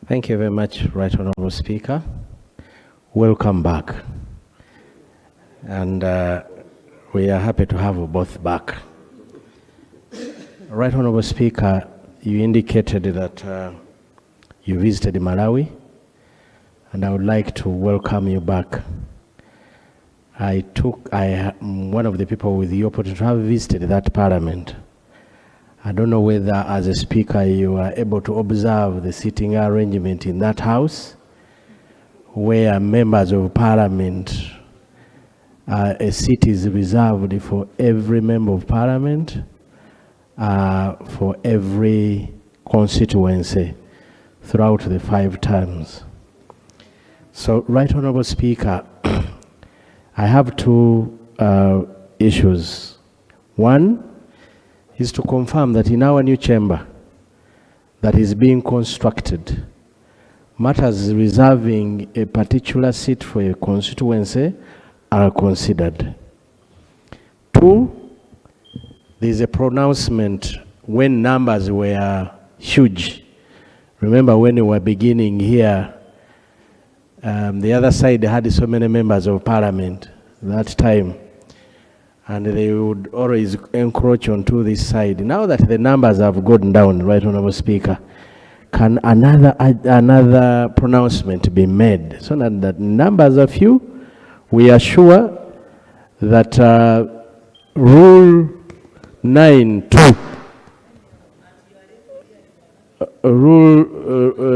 Thank you very much, Right Honourable Speaker. Welcome back. And we are happy to have you both back. Right Honourable Speaker, you indicated that you visited Malawi, and I would like to welcome you back. I'm one of the people with the opportunity to have visited that parliament. I don't know whether as a speaker you are able to observe the seating arrangement in that house, where members of parliament, a seat is reserved for every member of parliament, for every constituency throughout the 5 terms. So, Right Honourable Speaker, I have 2 issues. One is to confirm that in our new chamber that is being constructed, matters reserving a particular seat for a constituency are considered. 2, there is a pronouncement when numbers were huge. Remember when we were beginning here, the other side had so many members of parliament that time, and they would always encroach onto this side. Now that the numbers have gone down, Right Honourable Speaker, can another pronouncement be made so that the numbers are few? We are sure that Rule 9.2, Rule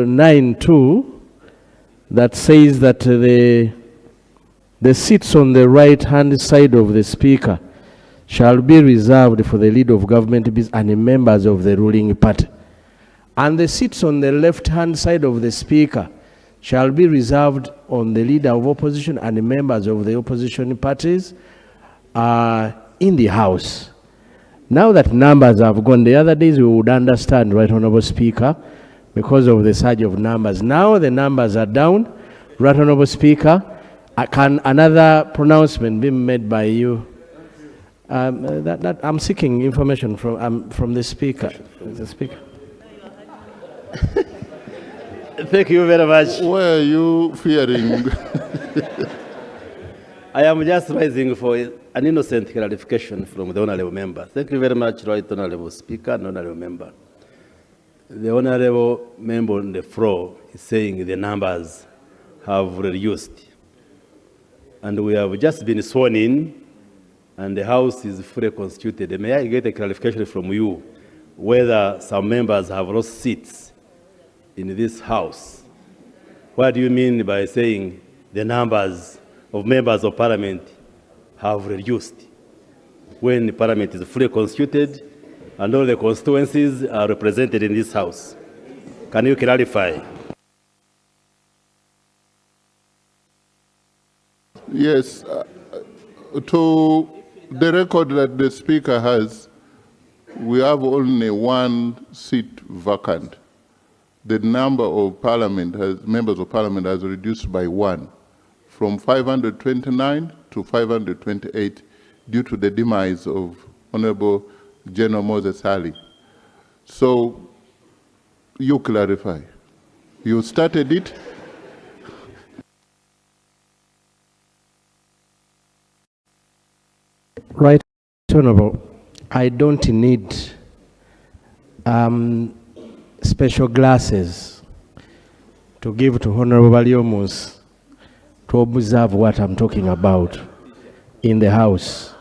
9.2, that says that the seats on the right-hand side of the Speaker shall be reserved for the leader of government and members of the ruling party. And the seats on the left-hand side of the Speaker shall be reserved on the leader of opposition and members of the opposition parties in the House. Now that numbers have gone, the other days we would understand, Right Honourable Speaker, because of the surge of numbers. Now the numbers are down. Right Honourable Speaker, can another pronouncement be made by you? I'm seeking information from the Speaker. The Speaker. Thank you very much. Where are you fearing? I am just raising for an innocent clarification from the Honourable Member. Thank you very much, Right Honourable Speaker and Honourable Member. The Honourable Member on the floor is saying the numbers have reduced. And we have just been sworn in, and the House is fully constituted. May I get a clarification from you whether some members have lost seats in this House? What do you mean by saying the numbers of members of Parliament have reduced when the Parliament is fully constituted and all the constituencies are represented in this House? Can you clarify? Yes, to the record that the Speaker has, we have only 1 seat vacant. The number of members of Parliament has reduced by 1, from 529 to 528, due to the demise of Honourable General Moses Ali. So, you clarify. You started it. Right Honourable, I don't need special glasses to give to Honourable Baliomus to observe what I'm talking about in the House.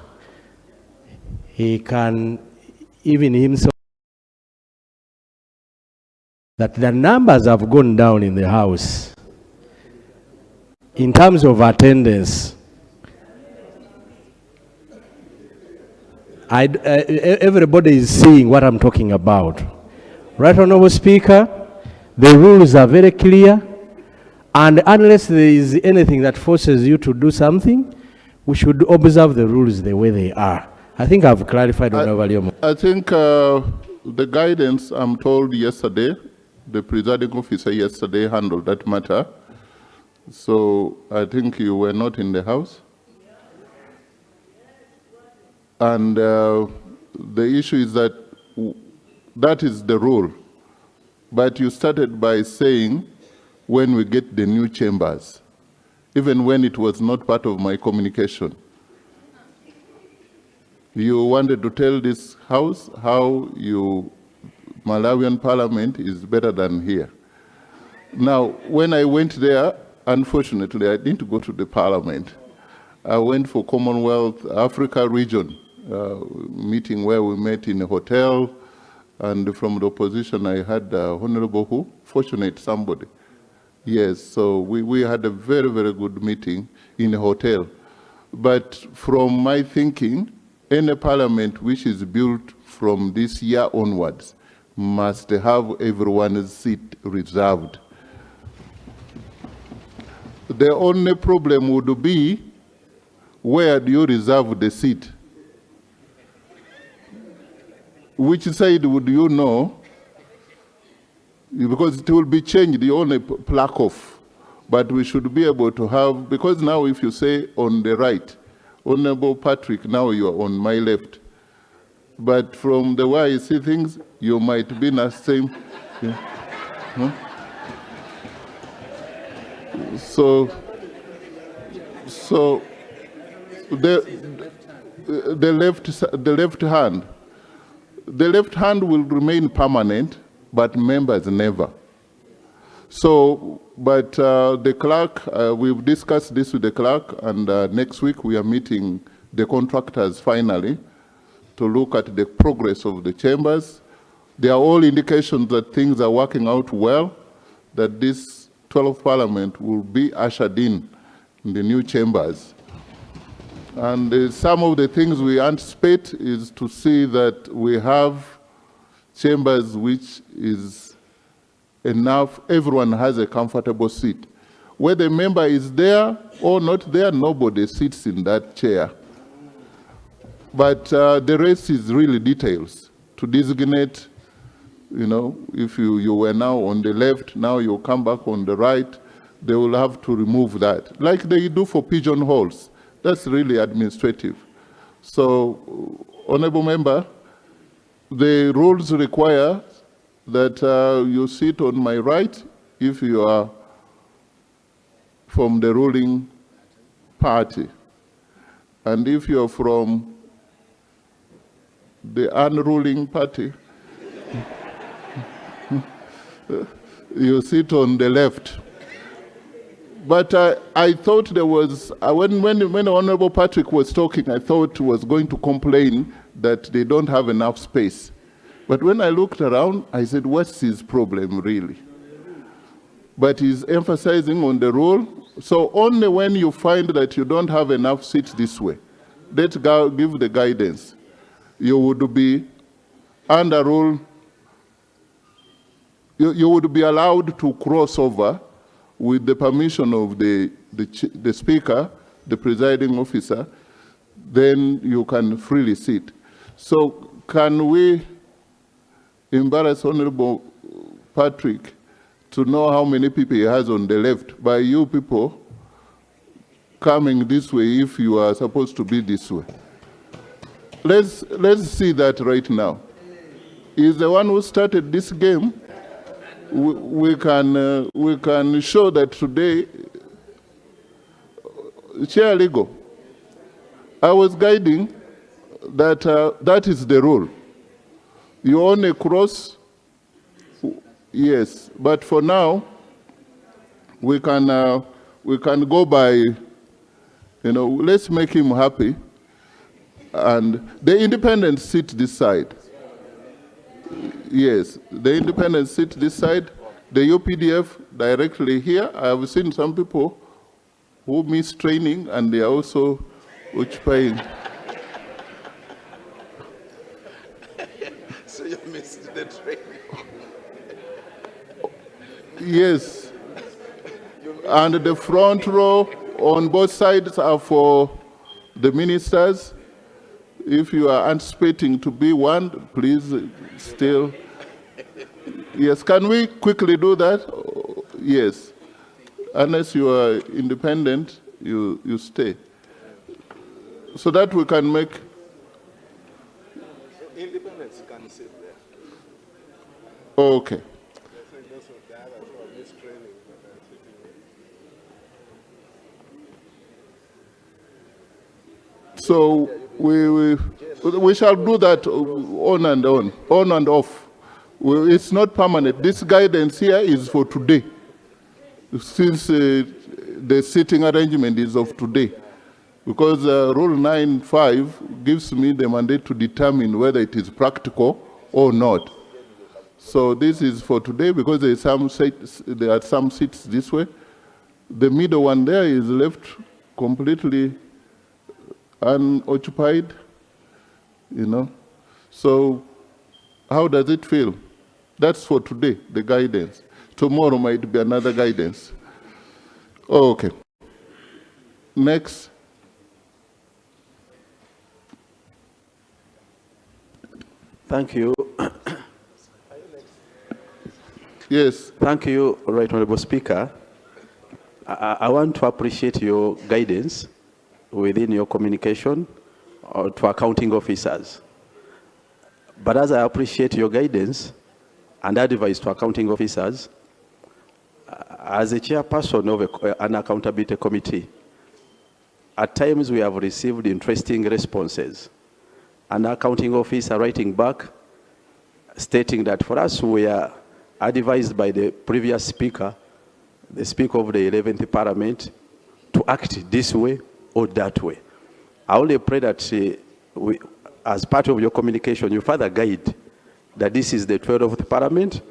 He can, even himself, that the numbers have gone down in the House. In terms of attendance, everybody is seeing what I'm talking about. Right Honourable Speaker, the rules are very clear, and unless there is anything that forces you to do something, we should observe the rules the way they are. I think I've clarified. I think the guidance, I'm told yesterday, the presiding officer yesterday handled that matter. So I think you were not in the House. And the issue is that that is the rule. But you started by saying when we get the new chambers, even when it was not part of my communication. You wanted to tell this House how Malawian Parliament is better than here. Now, when I went there, unfortunately, I didn't go to the Parliament. I went for Commonwealth Africa region meeting where we met in a hotel, and from the opposition I had Honorable who? Fortunate somebody. Yes, so we had a very, very good meeting in a hotel. But from my thinking, any parliament which is built from this year onwards must have everyone's seat reserved. The only problem would be, where do you reserve the seat? Which side would you know? Because it will be changed, you only plaque off. But we should be able to have, because now if you say on the right, Honorable Patrick, now you are on my left. But from the way I see things, you might be in the same. Yeah. Huh? So the left hand will remain permanent, but members never. So, but the clerk, we've discussed this with the clerk, and next week we are meeting the contractors finally to look at the progress of the chambers. They are all indications that things are working out well, that this 12th Parliament will be ushered in the new chambers. And some of the things we anticipate is to see that we have chambers which is enough, everyone has a comfortable seat. Whether a member is there or not there, nobody sits in that chair. But the rest is really details to designate, you know, if you were now on the left, now you come back on the right, they will have to remove that. Like they do for pigeonholes. That's really administrative. So, Honorable Member, the rules require that you sit on my right if you are from the ruling party. And if you're from the unruling party, you sit on the left. But I thought there was, when Honorable Patrick was talking, I thought he was going to complain that they don't have enough space. But when I looked around, I said, what's his problem really? But he's emphasizing on the rule. So only when you find that you don't have enough seats this way, let's give the guidance. You would be under rule, you would be allowed to cross over with the permission of the speaker, the presiding officer, then you can freely sit. So can we embarrass Honorable Patrick to know how many people he has on the left by you people coming this way if you are supposed to be this way? Let's see that right now. He's the one who started this game. We can show that today. Chair Legal, I was guiding that that is the rule. You only cross, yes, but for now, we can go by, you know, let's make him happy. And the independents sit this side. Yes, the independents sit this side. The UPDF directly here. I have seen some people who miss training and they are also occupying. So you missed the training. Yes. And the front row on both sides are for the ministers. If you are anticipating to be one, please still. Yes, can we quickly do that? Yes. Unless you are independent, you stay. So that we can make. Independents can sit there. Okay. I think that's what the others who are mistraining. So we shall do that on and off. It's not permanent. This guidance here is for today, since the sitting arrangement is of today. Because Rule 9.5 gives me the mandate to determine whether it is practical or not. So this is for today because there are some seats this way. The middle one there is left completely unoccupied, you know. So how does it feel? That's for today, the guidance. Tomorrow might be another guidance. Okay. Next. Thank you. Yes. Thank you, Right Honorable Speaker. I want to appreciate your guidance within your communication to accounting officers. But as I appreciate your guidance and advice to accounting officers, as a chairperson of an accountability committee, at times we have received interesting responses. An accounting officer writing back, stating that for us we are advised by the previous speaker, the Speaker of the 11th Parliament, to act this way or that way. I only pray that as part of your communication, you further guide that this is the 12th Parliament,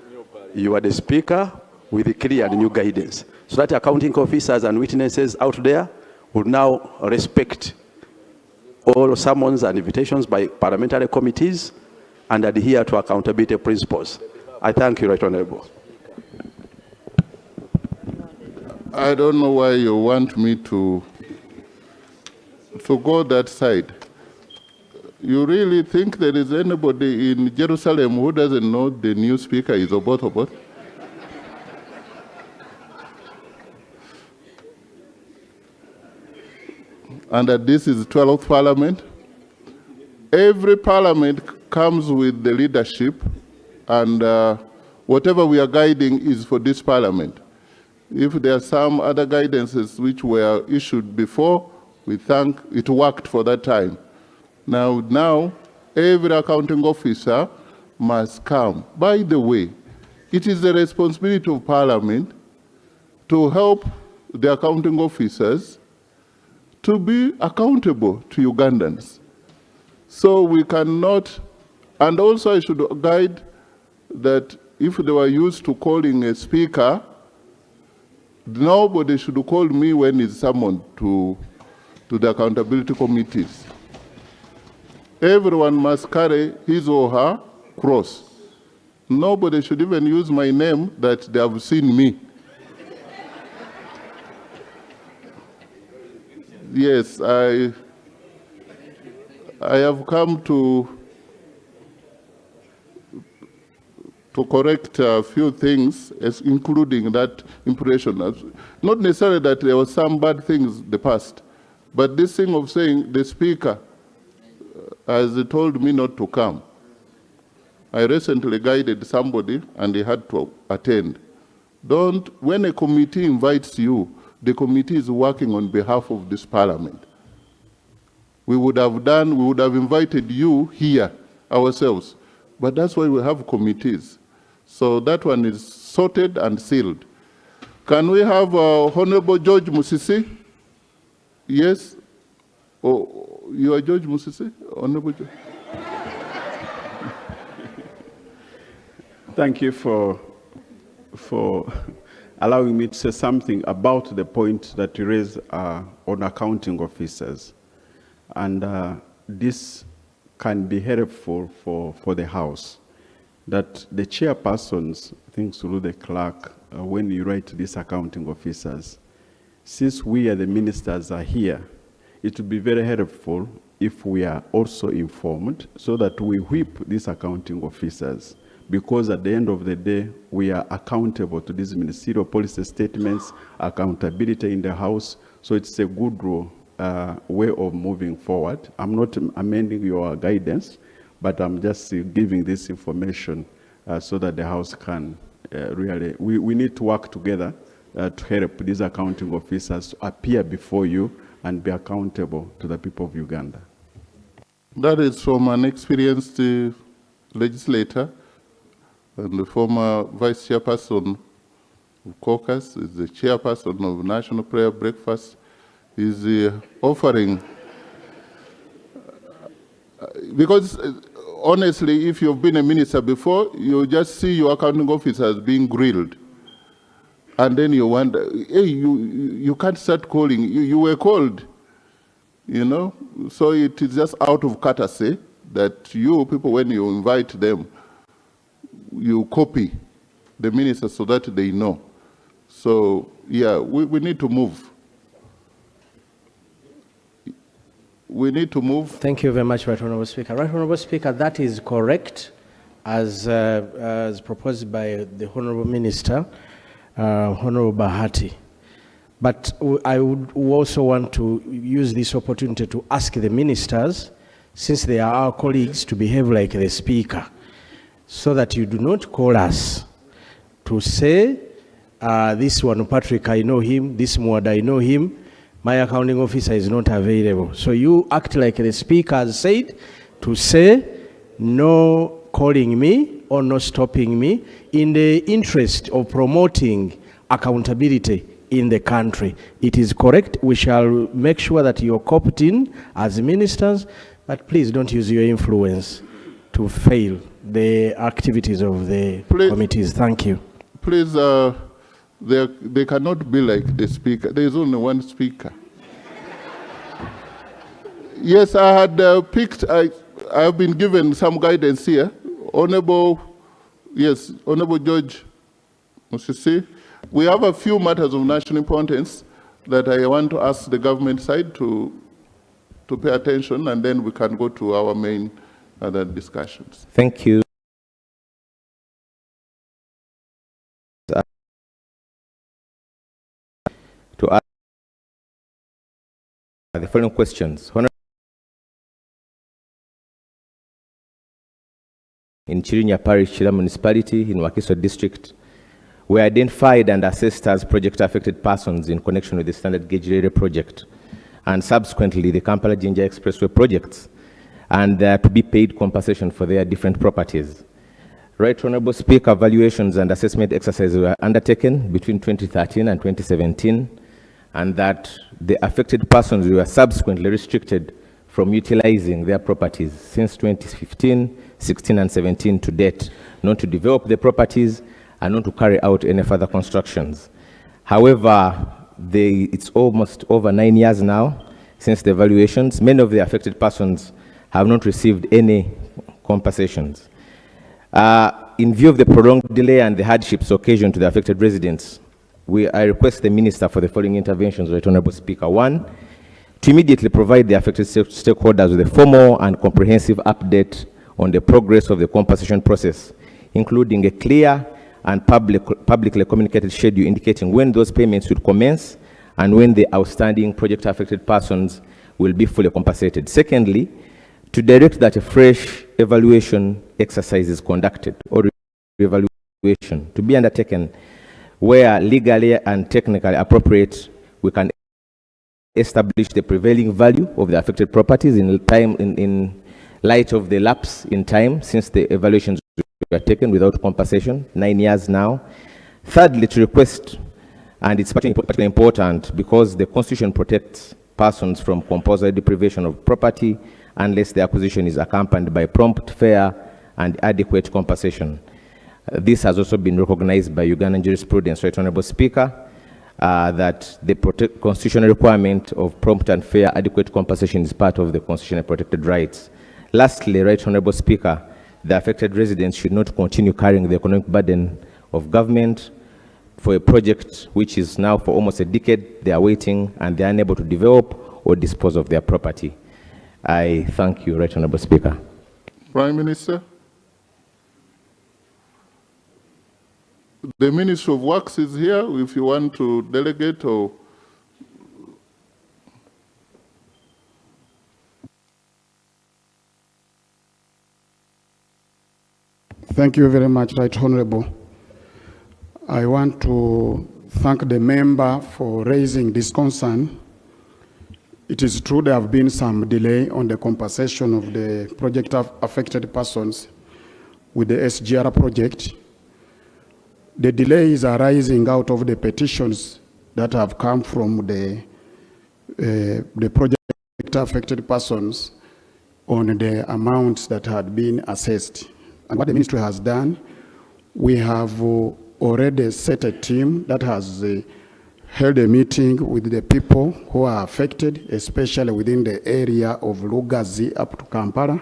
you are the Speaker with clear and new guidance, so that accounting officers and witnesses out there will now respect all summons and invitations by parliamentary committees and adhere to accountability principles. I thank you, Right Honorable. I don't know why you want me to go that side. You really think there is anybody in Jerusalem who doesn't know the new speaker is Obot? And that this is 12th Parliament? Every Parliament comes with the leadership, and whatever we are guiding is for this Parliament. If there are some other guidances which were issued before, we thank it worked for that time. Now, every accounting officer must come. By the way, it is the responsibility of Parliament to help the accounting officers to be accountable to Ugandans. So we cannot, and also I should guide that if they were used to calling a speaker, nobody should call me when he's summoned to the accountability committees. Everyone must carry his or her cross. Nobody should even use my name that they have seen me. Yes, I have come to correct a few things, including that impression. Not necessarily that there were some bad things in the past, but this thing of saying the speaker has told me not to come. I recently guided somebody and he had to attend. When a committee invites you, the committee is working on behalf of this Parliament. We would have invited you here ourselves, but that's why we have committees. So that one is sorted and sealed. Can we have Honorable George Musisi? Yes? Oh, you are George Musisi? Honorable George? Thank you for allowing me to say something about the point that you raised on accounting officers. And this can be helpful for the House, that the chairpersons, thanks to the clerk, when you write to these accounting officers, since we are the ministers are here, it would be very helpful if we are also informed so that we whip these accounting officers, because at the end of the day, we are accountable to these ministerial policy statements, accountability in the House, so it's a good rule. Way of moving forward. I'm not amending your guidance, but I'm just giving this information so that the House can really, we need to work together to help these accounting officers to appear before you and be accountable to the people of Uganda. That is from an experienced legislator and the former vice chairperson of caucus, is the chairperson of National Prayer Breakfast, is offering, because honestly, if you've been a minister before, you just see your accounting officers being grilled. And then you wonder, hey, you can't start calling, you were called, you know? So it is just out of courtesy that you people, when you invite them, you copy the minister so that they know. So, yeah, we need to move. We need to move. Thank you very much, Right Honourable Speaker. Right Honourable Speaker, that is correct, as proposed by the Honourable Minister, Honourable Bahati. But I would also want to use this opportunity to ask the ministers, since they are our colleagues, to behave like the Speaker, so that you do not call us to say, this one, Patrick, I know him, this Mwad, I know him, my accounting officer is not available. So you act like the Speaker has said, to say, no calling me or no stopping me, in the interest of promoting accountability in the country. It is correct. We shall make sure that you're coopted in as ministers, but please don't use your influence to fail the activities of the committees. Thank you. Please, they cannot be like the Speaker. There is only one Speaker. Yes, I had picked, I have been given some guidance here. Honorable George Musisi, we have a few matters of national importance that I want to ask the government side to pay attention, and then we can go to our main other discussions. Thank you. To ask the following questions. In Chirinya Parish, Chira Municipality, in Wakiso District, were identified and assessed as project-affected persons in connection with the Standard Gauge Railway project, and subsequently the Kampala-Jinja Expressway projects, and to be paid compensation for their different properties. Right Honourable Speaker, valuations and assessment exercises were undertaken between 2013 and 2017, and that the affected persons were subsequently restricted from utilizing their properties since 2015, 16 and 17 to date, not to develop the properties and not to carry out any further constructions. However, it's almost over 9 years now since the evaluations. Many of the affected persons have not received any compensations. In view of the prolonged delay and the hardships occasioned to the affected residents, I request the Minister for the following interventions, Right Honourable Speaker. 1, to immediately provide the affected stakeholders with a formal and comprehensive update on the progress of the compensation process, including a clear and publicly communicated schedule indicating when those payments would commence and when the outstanding project-affected persons will be fully compensated. Secondly, to direct that a fresh evaluation exercise is conducted, or evaluation to be undertaken where legally and technically appropriate. We can establish the prevailing value of the affected properties in light of the lapse in time since the evaluations were taken without compensation, 9 years now. Thirdly, to request, and it's particularly important because the Constitution protects persons from compulsory deprivation of property unless the acquisition is accompanied by prompt, fair, and adequate compensation. This has also been recognized by Ugandan jurisprudence, Right Honourable Speaker, that the constitutional requirement of prompt and fair adequate compensation is part of the constitutionally protected rights. Lastly, Right Honourable Speaker, the affected residents should not continue carrying the economic burden of government for a project which is now for almost a decade they are waiting and they are unable to develop or dispose of their property. I thank you, Right Honourable Speaker. Prime Minister. The Minister of Works is here if you want to delegate or... Thank you very much, Right Honourable. I want to thank the member for raising this concern. It is true there have been some delay on the compensation of the project affected persons with the SGR project. The delay is arising out of the petitions that have come from the project affected persons on the amounts that had been assessed. And what the ministry has done, we have already set a team that has held a meeting with the people who are affected, especially within the area of Lugazi up to Kampala.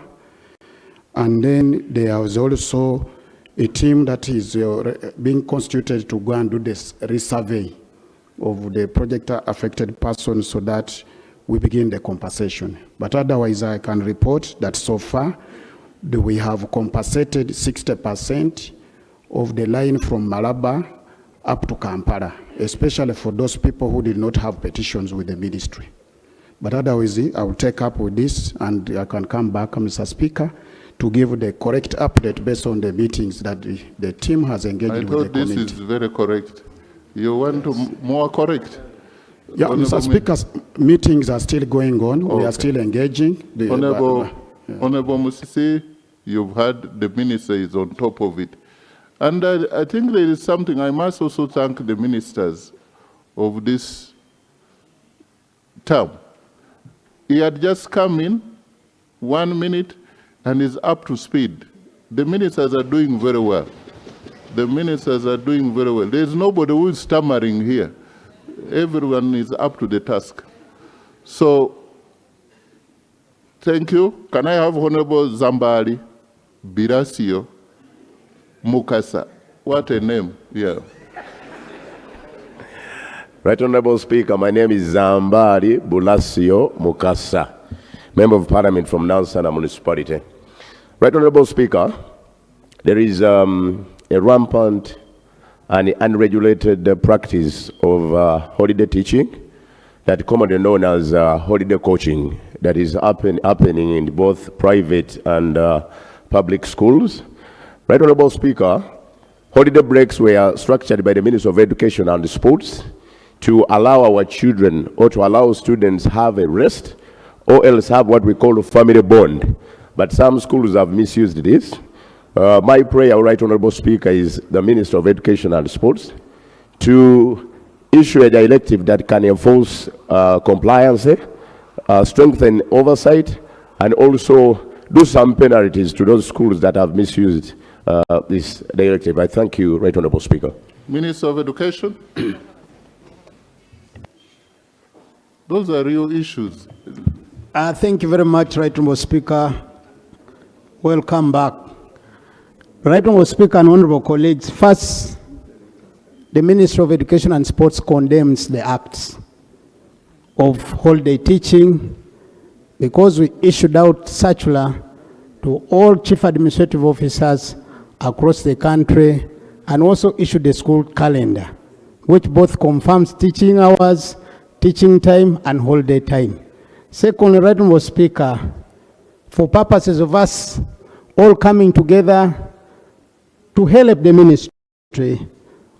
And then there is also a team that is being constituted to go and do this resurvey of the project affected persons so that we begin the compensation. But otherwise, I can report that so far, we have compensated 60% of the line from Malaba up to Kampala, especially for those people who did not have petitions with the ministry. But otherwise, I will take up with this and I can come back, Mr. Speaker, to give the correct update based on the meetings that the team has engaged with the committee. I thought this is very correct. You want to more correct? Yeah, Mr. Speaker, meetings are still going on. Okay. We are still engaging. Honorable Musisi, you've heard the minister is on top of it. And I think there is something, I must also thank the ministers of this term. He had just come in 1 minute and is up to speed. The ministers are doing very well. The ministers are doing very well. There is nobody who is stammering here. Everyone is up to the task. So, thank you. Can I have Honorable Zambali Birasio Mukasa? What a name, yeah. Right Honorable Speaker, my name is Zambali Bulasio Mukasa, Member of Parliament from Nansana Municipality. Right Honorable Speaker, there is a rampant and unregulated practice of holiday teaching, that commonly known as holiday coaching, that is happening in both private and public schools. Right Honorable Speaker, holiday breaks were structured by the Ministry of Education and Sports to allow our children or to allow students have a rest or else have what we call a family bond. But some schools have misused this. My prayer, Right Honorable Speaker, is the Minister of Education and Sports to issue a directive that can enforce compliance, strengthen oversight, and also do some penalties to those schools that have misused this directive. I thank you, Right Honorable Speaker. Minister of Education. Those are real issues. Thank you very much, Right Honorable Speaker. Welcome back. Right Honorable Speaker and honorable colleagues, first, the Ministry of Education and Sports condemns the acts of holiday teaching because we issued out circular to all chief administrative officers across the country and also issued the school calendar, which both confirms teaching hours, teaching time, and holiday time. Secondly, Right Honorable Speaker, for purposes of us all coming together to help the ministry,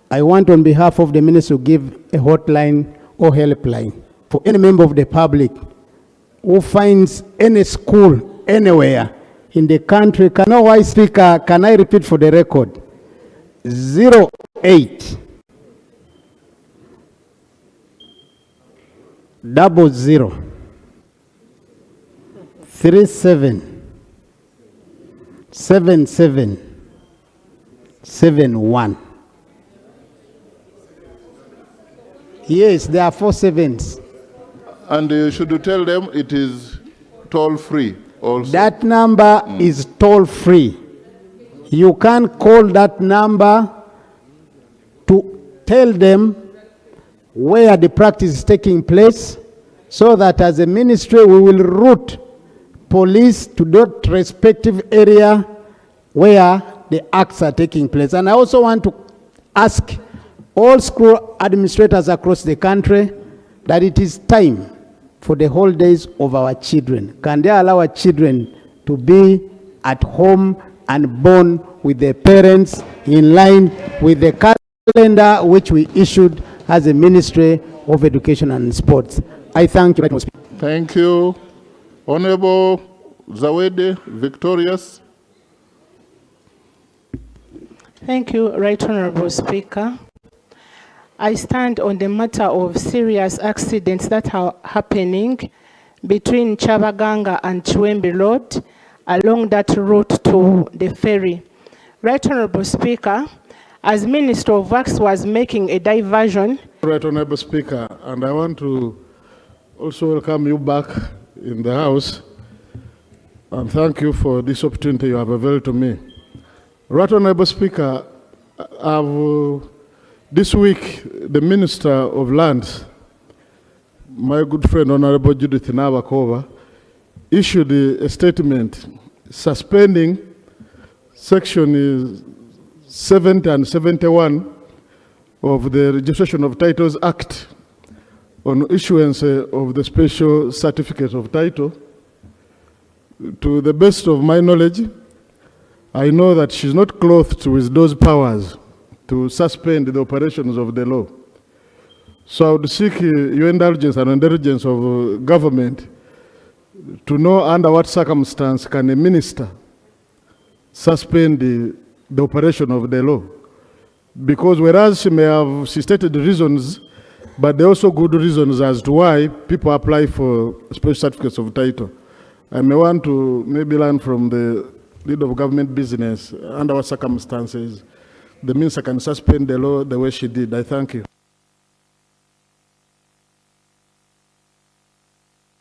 I want on behalf of the ministry to give a hotline or helpline for any member of the public who finds any school anywhere in the country. Can I, Speaker, can I repeat for the record? 08 00 37 77 71. Yes, there are 4 sevens. And you should tell them it is toll-free also. That number is toll-free. You can call that number to tell them where the practice is taking place, so that as a ministry we will route police to that respective area where the acts are taking place. And I also want to ask all school administrators across the country that it is time for the holidays of our children. Can they allow our children to be at home and born with their parents in line with the calendar which we issued as a Ministry of Education and Sports? I thank you. Thank you. Honorable Zawede, victorious. Thank you, Right Honorable Speaker. I stand on the matter of serious accidents that are happening between Chabaganga and Chiwembe Road along that route to the ferry. Right Honorable Speaker, as Minister of Works was making a diversion. Right Honorable Speaker, and I want to also welcome you back in the House and thank you for this opportunity you have availed to me. Right Honorable Speaker, this week the Minister of Lands, my good friend Honorable Judith Nabakova, issued a statement suspending section 70 and 71 of the Registration of Titles Act on issuance of the special certificate of title. To the best of my knowledge, I know that she's not clothed with those powers to suspend the operations of the law. So I would seek your indulgence and indulgence of government to know under what circumstance can a minister suspend the operation of the law. Because whereas she stated the reasons, but there are also good reasons as to why people apply for special certificates of title. I may want to maybe learn from the leader of government business under what circumstances the minister can suspend the law the way she did. I thank you.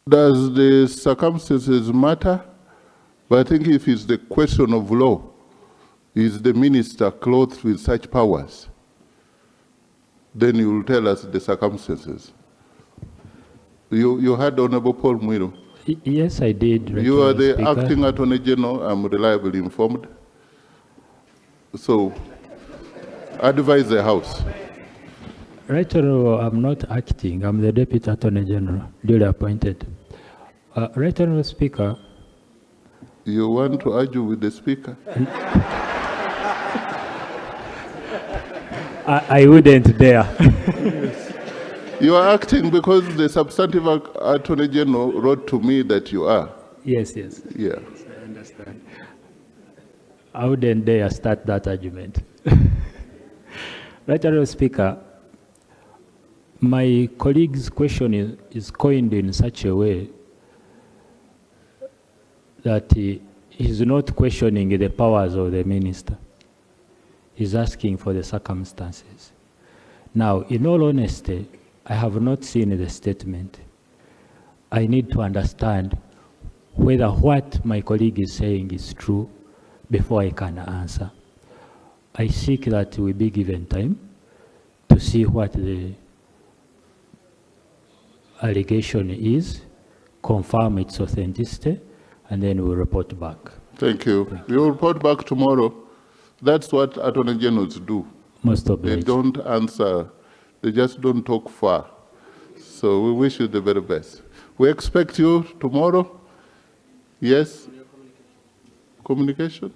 Does the circumstances matter? But I think if it's the question of law, is the minister clothed with such powers? Then you will tell us the circumstances. You had Honorable Paul Mwiru. Yes, I did. You are the acting Attorney General. I'm reliably informed. So, advise the House. Right Honorable, I'm not acting. I'm the Deputy Attorney General, duly appointed. Right Honorable Speaker. You want to argue with the Speaker? I wouldn't dare. You are acting because the substantive Attorney General wrote to me that you are. Yes, yes. Yeah. I understand. I wouldn't dare start that argument. Right Honorable Speaker, my colleague's question is coined in such a way that he is not questioning the powers of the minister. He's asking for the circumstances. Now, in all honesty, I have not seen the statement. I need to understand whether what my colleague is saying is true before I can answer. I seek that we be given time to see what the allegation is, confirm its authenticity, and then we'll report back. Thank you. You'll report back tomorrow. That's what Attorney Generals do. Most of They don't answer. They just don't talk far. So we wish you the very best. We expect you tomorrow. Yes? Communication?